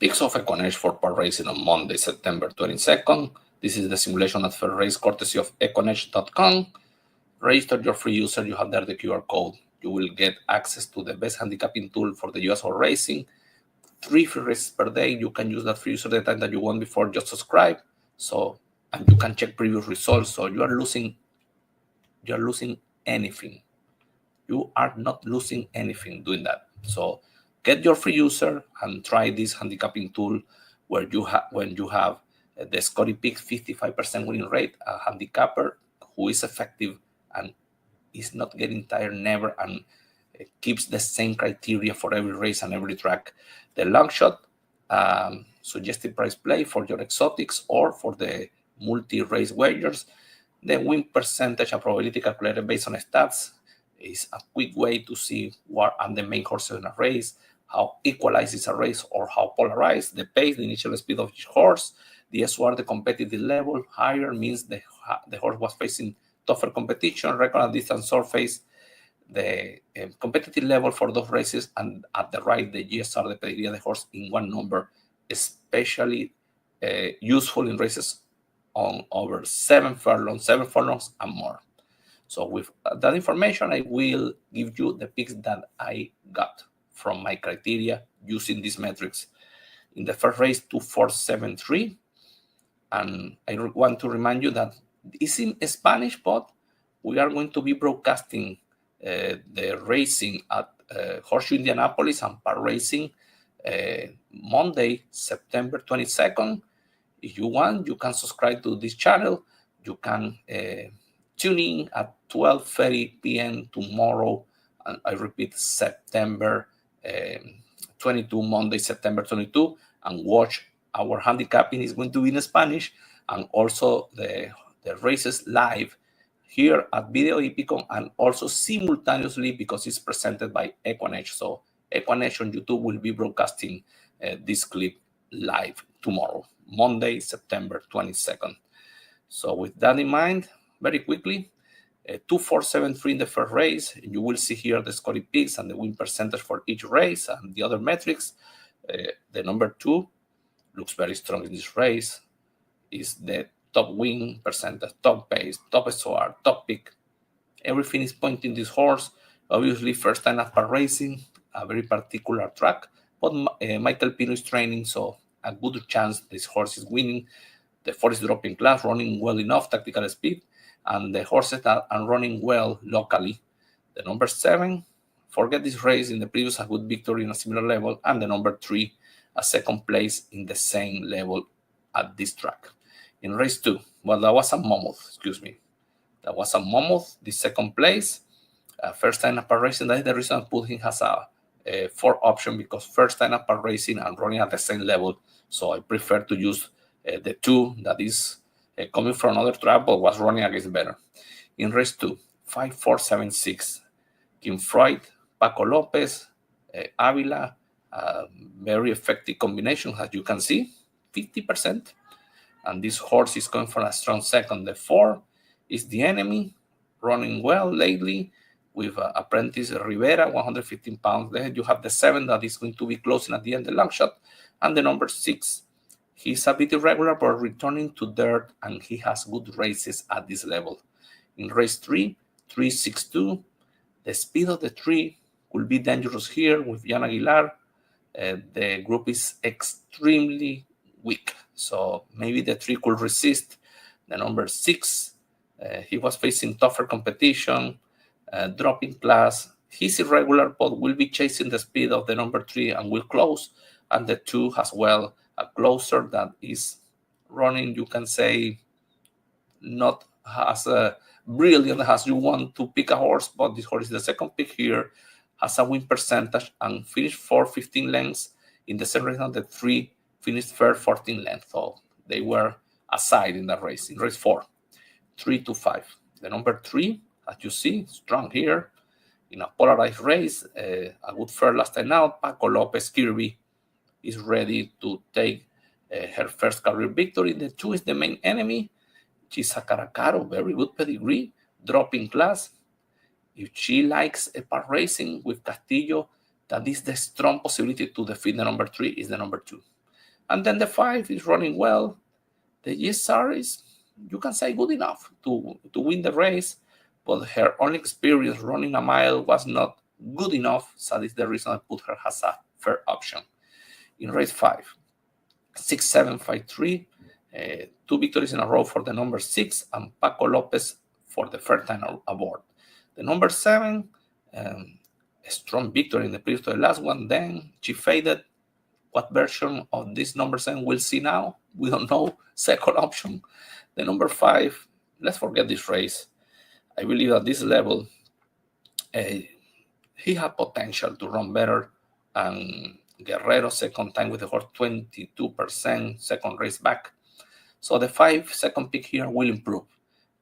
Picks of Equinage for part racing on Monday, September 22nd. This is the simulation at fair race courtesy of equinage.com. Register your free user. You have there the QR code. You will get access to the best handicapping tool for the US horse racing. 3 free races per day. You can use that free user the time that you want before just subscribe. So, and you can check previous results. So you are losing anything. You are not losing anything doing that. So get your free user and try this handicapping tool where when you have the Scotty Pick 55% winning rate, a handicapper who is effective and is not getting tired never and keeps the same criteria for every race and every track. The long shot, suggested price play for your exotics or for the multi-race wagers. The win percentage and probability calculated based on stats is a quick way to see what are the main horses in a race, how equalized is a race or how polarized, the pace, the initial speed of each horse, the SOR, the competitive level. Higher means the horse was facing tougher competition, record and distance surface, the competitive level for those races, and at the right, the GSR, the pedigree of the horse in one number, especially useful in races on over 7 furlongs and more. So with that information, I will give you the picks that I got from my criteria using these metrics. In the first race, 2-4-7-3. And I want to remind you that it's in Spanish, but we are going to be broadcasting the racing at Horseshoe Indianapolis and Park Racing Monday, September 22nd. If you want, you can subscribe to this channel. You can tune in at 12:30 p.m. tomorrow. And I repeat, September 22, Monday, September 22, and watch our handicapping. Is going to be in Spanish, and also the races live here at Video Hípico, and also simultaneously because it's presented by Equinage. So Equinage on YouTube will be broadcasting this clip live tomorrow, Monday, September 22nd. So with that in mind, very quickly, 2-4-7-3 in the first race. You will see here the Scotty picks and the win percentage for each race and the other metrics. The number 2 looks very strong in this race. Is the top win percentage, top pace, top SOR, top pick. Everything is pointing this horse. Obviously, first time at Park Racing, a very particular track. But Michael Pino is training, so a good chance this horse is winning. The 4 is dropping class, running well enough, tactical speed, and the horses that are running well locally. The number 7, forget this race in the previous, a good victory in a similar level, and the number 3, a second place in the same level at this track. In race 2, well, that was a mammoth, excuse me. That was a mammoth, the second place. First time at Park Racing, that is the reason I put him as a 4 option, because first time at Park Racing and running at the same level. So I prefer to use the 2 that is coming from another track but was running against better. In race 2, 5-4-7-6. Kim Freud, Paco Lopez, Avila, very effective combination, as you can see, 50%. And this horse is going for a strong second. The 4 is the enemy, running well lately with apprentice Rivera, 115 pounds. Then you have the 7 that is going to be closing at the end, the long shot. And the number 6, he's a bit irregular, but returning to dirt, and he has good races at this level. In race 3, 3-6-2, the speed of the 3 will be dangerous here with Jan Aguilar. The group is extremely weak, so maybe the 3 could resist. The number 6, he was facing tougher competition, dropping class. He's irregular, but will be chasing the speed of the number 3 and will close. And the 2 as well, a closer that is running, you can say, not as brilliant as you want to pick a horse, but this horse is the second pick here, has a win percentage and finished 15 lengths in the same race, and the 3 finished third, 14 lengths. So they were aside in that race. In race 4, 3-5. The number 3, as you see, strong here in a polarized race. A good fair last time out. Paco Lopez Kirby is ready to take her first career victory. The 2 is the main enemy. Chisa Caracaro, very good pedigree, dropping class. If she likes a Park Racing with Castillo, that is the strong possibility to defeat the number 3 is the number 2. And then the 5 is running well. The GSR is, you can say, good enough to win the race, but her only experience running a mile was not good enough, so that is the reason I put her as a fair option. In race 5, 6, 7, 5, 3, 2 victories in a row for the number 6, and Paco Lopez for the third time aboard. The number 7, a strong victory in the previous to the last one, then she faded. What version of this number 7 we'll see now? We don't know. Second option. The number 5, let's forget this race. I believe at this level, he had potential to run better. And Guerrero, second time with the horse, 22%, second race back. So the 5 second pick here will improve.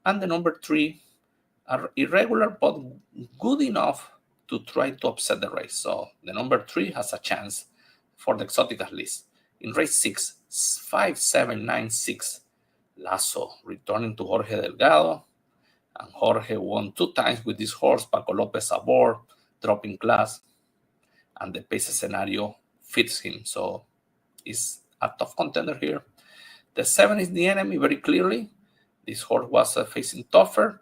And the number 3 are irregular, but good enough to try to upset the race. So the number 3 has a chance for the exoticos list. In race 6, 5, 7, 9, 6, Lasso returning to Jorge Delgado. And Jorge won 2 times with this horse, Paco Lopez aboard, dropping class. And the pace scenario fits him. So it's a tough contender here. The 7 is the enemy very clearly. This horse was facing tougher.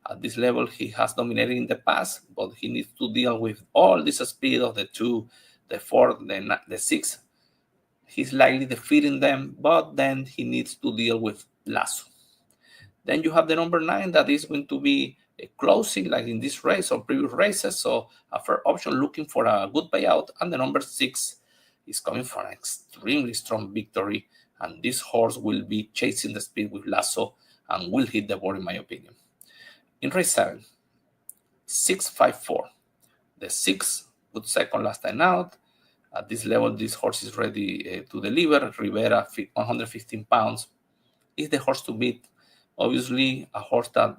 At this level, he has dominated in the past, but he needs to deal with all this speed of the 2, the 4, the 6. He's likely defeating them, but then he needs to deal with Lasso. Then you have the number 9 that is going to be a closing like in this race or previous races. So a fair option looking for a good payout. And the number 6 is coming for an extremely strong victory. And this horse will be chasing the speed with Lasso and will hit the board in my opinion. In race 7, 6, 5, 4. The 6, good second last time out. At this level, this horse is ready to deliver. Rivera, 115 pounds, is the horse to beat. Obviously, a horse that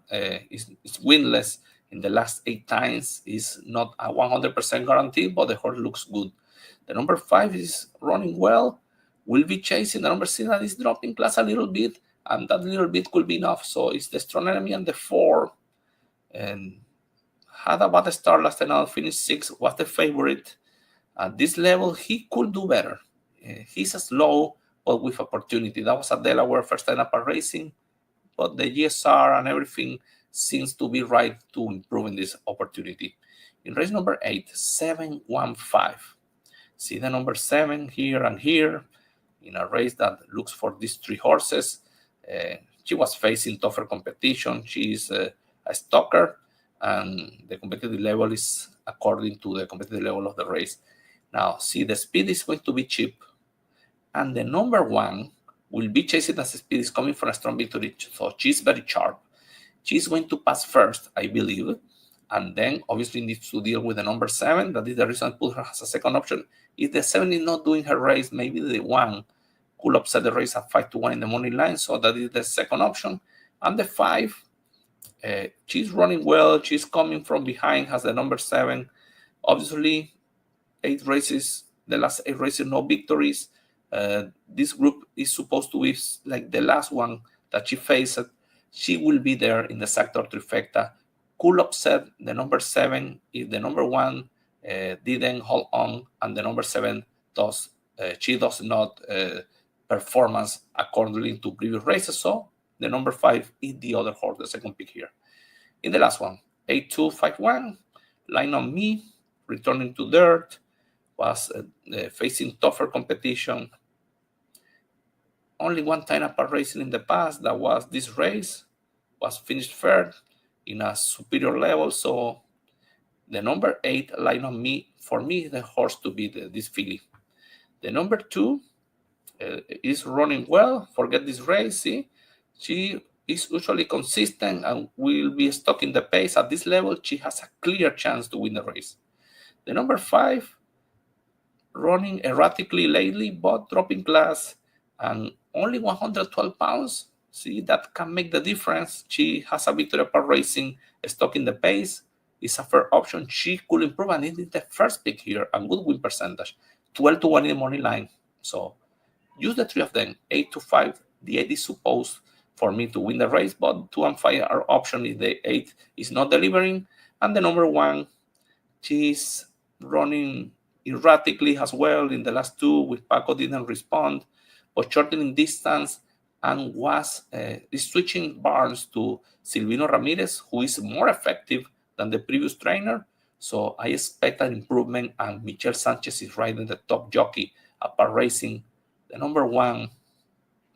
is winless in the last 8 times is not a 100% guarantee, but the horse looks good. The number 5 is running well, will be chasing. The number 6 that is dropping class a little bit, and that little bit could be enough. So it's the strong enemy and the 4. And had a bad start last time out, finished 6, was the favorite. At this level, he could do better. He's a slow, but with opportunity. That was at Delaware, first time up racing, but the GSR and everything seems to be right to improving this opportunity. In race number 8, 7, 1, 5. See the number 7 here and here in a race that looks for these 3 horses. She was facing tougher competition. She is a stalker, and the competitive level is according to the competitive level of the race. Now, see, the speed is going to be cheap, and the number 1 will be chasing as the speed is coming from a strong victory. So she's very sharp. She's going to pass first, I believe, and then obviously needs to deal with the number 7. That is the reason I put her as a second option. If the 7 is not doing her race, maybe the 1 could upset the race at 5-1 in the money line. So that is the second option. And the 5, she's running well. She's coming from behind, has the number 7. Obviously, 8 races, the last 8 races, no victories. This group is supposed to be like the last one that she faced. She will be there in the sector trifecta. Could upset the number 7 if the number 1 didn't hold on, and the number 7 does. She does not performance accordingly to previous races. So the number 5 is the other horse, the second pick here. In the last one, 8-2-5-1, Line on Me, returning to dirt, was facing tougher competition. Only 1 time apart racing in the past, that was this race, was finished third in a superior level. So the number 8, Line on Me, for me, is the horse to beat this filly. The number 2 is running well. Forget this race. See, she is usually consistent and will be stuck in the pace. At this level, she has a clear chance to win the race. The number 5, running erratically lately, but dropping class, and only 112 pounds. See, that can make the difference. She has a victory per racing, stuck in the pace. It's a fair option. She could improve, and it is the first pick here, a good win percentage, 12-1 in the money line. So use the 3 of them, 8-5. The 8 is supposed for me to win the race, but 2 and 5 are option if the 8 is not delivering. And the number 1, she's running erratically as well in the last 2, with Paco didn't respond. but shortening distance and is switching barns to Silvino Ramirez, who is more effective than the previous trainer. So I expect an improvement, and Michel Sanchez is riding the top jockey at Park Racing, the number one.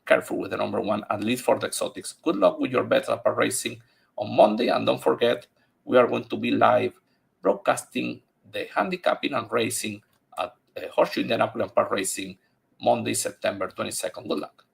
Careful with the number one, at least for the exotics. Good luck with your bets at Park Racing on Monday, and don't forget, we are going to be live broadcasting the handicapping and racing at Horseshoe Indianapolis Park Racing Monday, September 22nd. Good luck.